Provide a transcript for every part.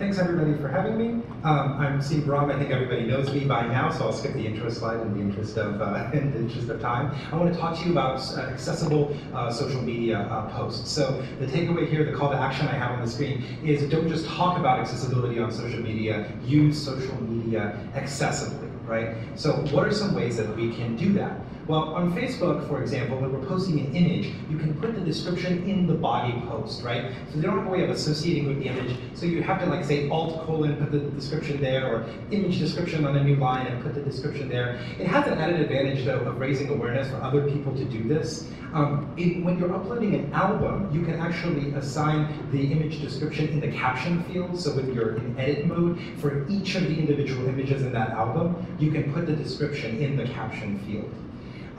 thanks everybody for having me. I'm Sina Bahram. I think everybody knows me by now, so I'll skip the intro slide in the interest of time. I want to talk to you about accessible social media posts. So the takeaway here, the call to action I have on the screen is don't just talk about accessibility on social media, use social media accessibly, right? So what are some ways that we can do that? Well, on Facebook, for example, when we're posting an image, you can put the description in the body post, right? So they don't have a way of associating with the image, so you have to like say alt colon, put the description there, or image description on a new line and put the description there. It has an added advantage though of raising awareness for other people to do this. When you're uploading an album, you can actually assign the image description in the caption field. So when you're in edit mode, for each of the individual images in that album, you can put the description in the caption field.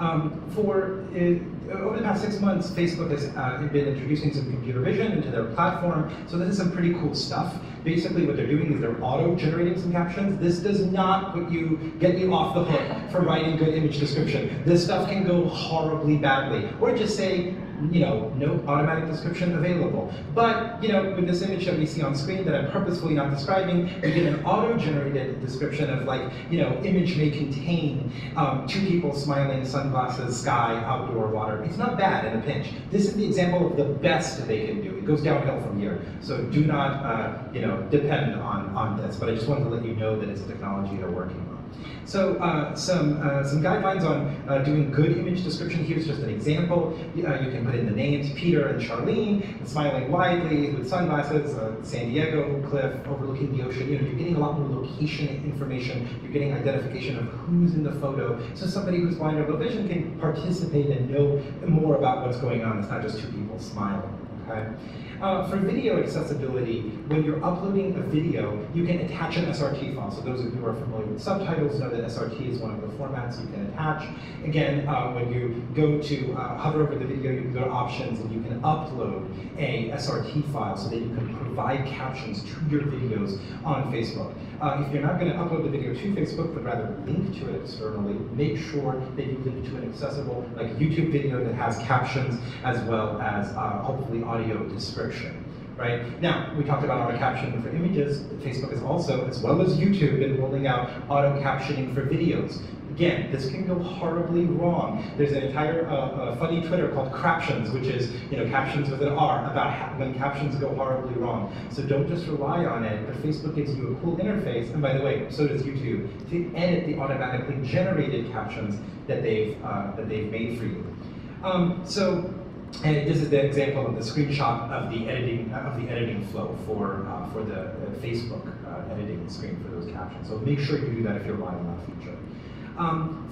Over the past 6 months, Facebook has been introducing some computer vision into their platform, so this is some pretty cool stuff. Basically what they're doing is they're auto-generating some captions. This does not get you off the hook for writing good image description. This stuff can go horribly badly, or just say, no automatic description available. But, with this image that we see on screen that I'm purposefully not describing, we get an auto-generated description of like, image may contain 2 people smiling, sunglasses, sky, outdoor, water. It's not bad in a pinch. This is the example of the best they can do. It goes downhill from here. So do not, depend on this. But I just wanted to let you know that it's a technology they're working on. So some guidelines on doing good image description. Here's just an example. You can put in the names, Peter and Charlene, smiling widely with sunglasses, San Diego cliff overlooking the ocean. You're getting a lot more location information. You're getting identification of who's in the photo. So somebody who's blind or low vision can participate and know more about what's going on. It's not just 2 people smiling. Okay? For video accessibility, when you're uploading a video, you can attach an SRT file. So those of you who are familiar with subtitles know that SRT is one of the formats you can attach. Again, when you go to hover over the video, you can go to options and you can upload a SRT file so that you can provide captions to your videos on Facebook. If you're not going to upload the video to Facebook, but rather link to it externally, make sure that you link to an accessible, like YouTube video that has captions as well as hopefully audio description. Right? Now, we talked about auto captioning for images. Facebook is also, as well as YouTube, been rolling out auto captioning for videos. Again, this can go horribly wrong. There's an entire funny Twitter called Craptions, which is captions with an R, about when captions go horribly wrong. So don't just rely on it, but Facebook gives you a cool interface, and by the way, so does YouTube, to edit the automatically generated captions that they've made for you. And this is the example of the screenshot of the editing flow for the Facebook editing screen for those captions. So make sure you do that if you're relying on that feature.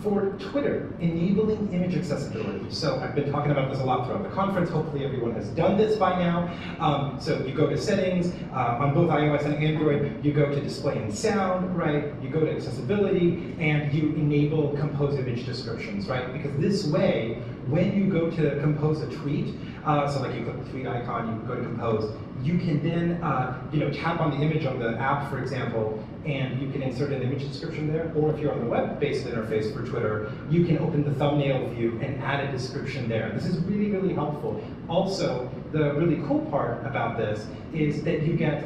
For Twitter, enabling image accessibility. So I've been talking about this a lot throughout the conference. Hopefully everyone has done this by now. So you go to settings, on both iOS and Android, you go to display and sound, right? You go to accessibility, and you enable compose image descriptions, right? Because this way, when you go to compose a tweet, so like you click the tweet icon, you go to compose, you can then tap on the image on the app, for example, and you can insert an image description there. Or if you're on the web-based interface for Twitter, you can open the thumbnail view and add a description there. This is really, really helpful. Also, the really cool part about this is that you get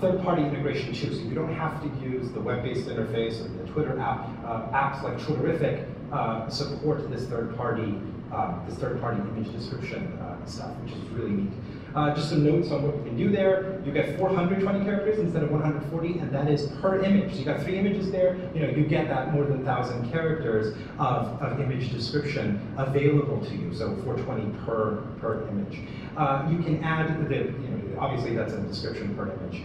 third-party integration too. So you don't have to use the web-based interface or the Twitter app. Apps like Twitterific support this third-party image description stuff, which is really neat. Just some notes on what you can do there. You get 420 characters instead of 140, and that is per image. So you got 3 images there. You get that more than 1,000 characters of image description available to you. So 420 per image. You can add obviously that's a description per image.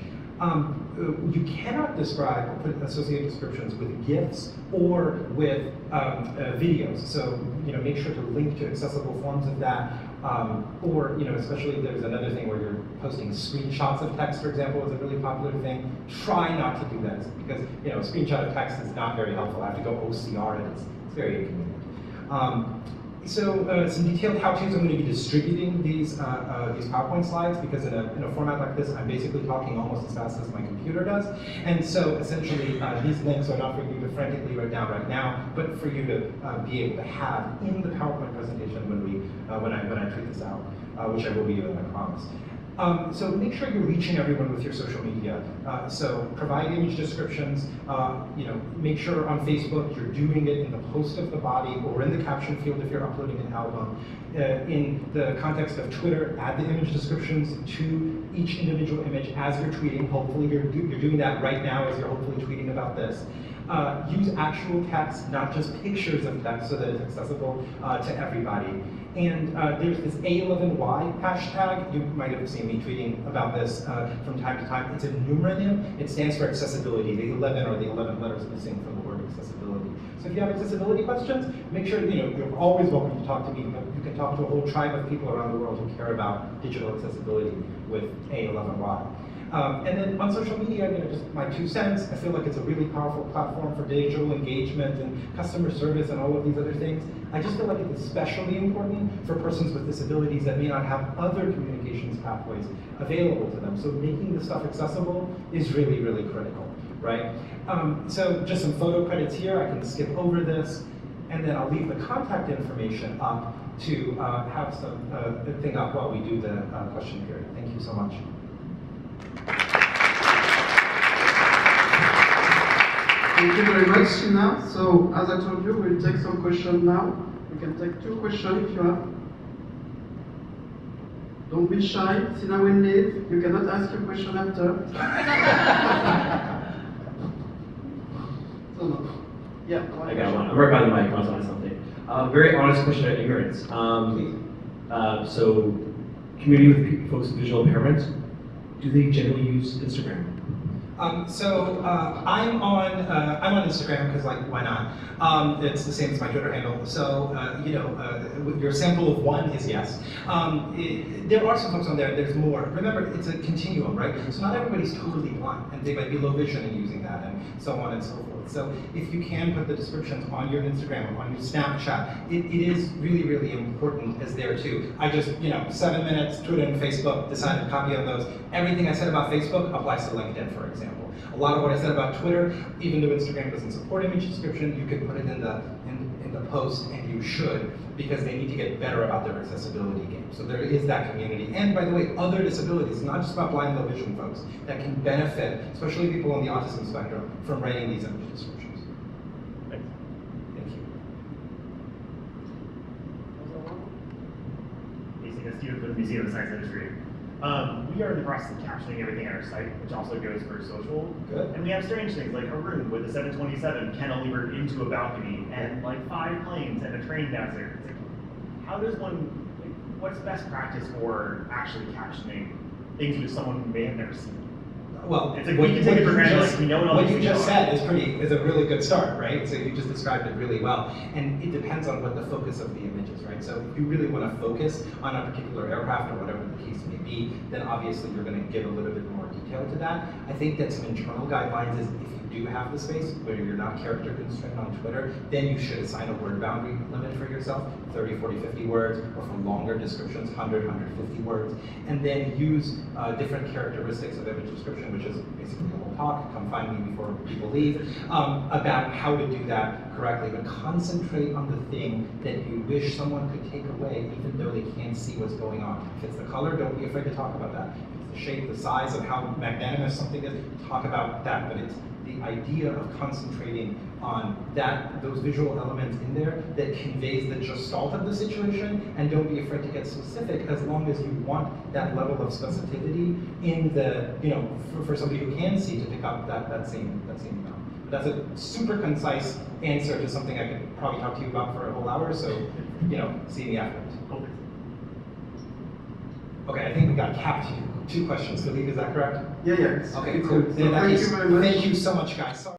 You cannot describe or put associated descriptions with GIFs or with videos. So make sure to link to accessible forms of that. Or especially there's another thing where you're posting screenshots of text, for example, is a really popular thing. Try not to do that because a screenshot of text is not very helpful. I have to go OCR it. It's very inconvenient. Some detailed how-tos. I'm going to be distributing these PowerPoint slides because in a format like this, I'm basically talking almost as fast as my computer does. And so essentially, these links are not for you to frantically write down right now, but for you to be able to have in the PowerPoint presentation when I tweet this out, which I will be doing, I promise. So make sure you're reaching everyone with your social media. So provide image descriptions. Make sure on Facebook you're doing it in the post of the body or in the caption field if you're uploading an album. In the context of Twitter, add the image descriptions to each individual image as you're tweeting. Hopefully you're doing that right now as you're hopefully tweeting about this. Use actual text, not just pictures of text, so that it's accessible to everybody. And there's this A11Y hashtag. You might have seen me tweeting about this from time to time. It's a numeronym. It stands for accessibility. The 11 or the 11 letters missing from the word accessibility. So if you have accessibility questions, make sure you're always welcome to talk to me, but you can talk to a whole tribe of people around the world who care about digital accessibility with A11Y. And then on social media, just my 2 cents, I feel like it's a really powerful platform for digital engagement and customer service and all of these other things. I just feel like it's especially important for persons with disabilities that may not have other communications pathways available to them. So making this stuff accessible is really, really critical, right? So just some photo credits here. I can skip over this, and then I'll leave the contact information up to have some thing up while we do the question period. Thank you so much. Thank you very much, Sina. So, as I told you, we'll take some questions now. We can take 2 questions if you have. Don't be shy. Sina will leave. You cannot ask your question after. So, no. Yeah. I got one. I'm right by the mic. I want to ask something. Very honest question about ignorance. So, community with folks with visual impairments, do they generally use Instagram? I'm on Instagram because, like, why not? It's the same as my Twitter handle. So your sample of 1 is yes. There are some folks on there. There's more. Remember, it's a continuum, right? So not everybody's totally blind, and they might be low vision and using that, and so on and so forth. So if you can put the descriptions on your Instagram or on your Snapchat, it is really, really important as there too. I just 7 minutes, Twitter and Facebook, decided to copy on those. Everything I said about Facebook applies to LinkedIn, for example. A lot of what I said about Twitter, even though Instagram doesn't support image description, you can put it in the post, and you should, because they need to get better about their accessibility game. So there is that community. And by the way, other disabilities, not just about blind, low vision folks, that can benefit, especially people on the autism spectrum, from writing these image descriptions. Thanks. Thank you. Sina, Steve with the Museum of Science Industry. We are in the process of captioning everything on our site, which also goes for social. Good. And we have strange things like a room with a 727 cantilevered into a balcony and like 5 planes and a train downstairs. It's like, how does one, what's best practice for actually captioning things which someone may have never seen? Well, it's like we can take it for granted, like we know what all what these you things just are. said is a really good start, right? So you just described it really well. And it depends on what the focus of the image is, right? So if you really want to focus on a particular aircraft or whatever the case may be, then obviously you're going to give a little bit more detail to that. I think that some internal guidelines is if you do have the space where you're not character constrained on Twitter, then you should assign a word boundary limit for yourself, 30, 40, 50 words, or for longer descriptions, 100, 150 words, and then use different characteristics of image description, which is basically a whole talk, come find me before people leave, about how to do that correctly, but concentrate on the thing that you wish someone could take away, even though they can't see what's going on. If it's the color, don't be afraid to talk about that. If it's the shape, the size, of how magnanimous something is, talk about that, but it's the idea of concentrating on those visual elements in there that conveys the gestalt of the situation, and don't be afraid to get specific as long as you want that level of specificity in the, for somebody who can see to pick up that same amount. But that's a super concise answer to something I could probably talk to you about for a whole hour, so, see me afterwards. Okay, I think we got capped 2 questions. Philippe, is that correct? Yeah. Okay, It's cool. good. So In that thank case, you very much. thank you so much, guys. Sorry.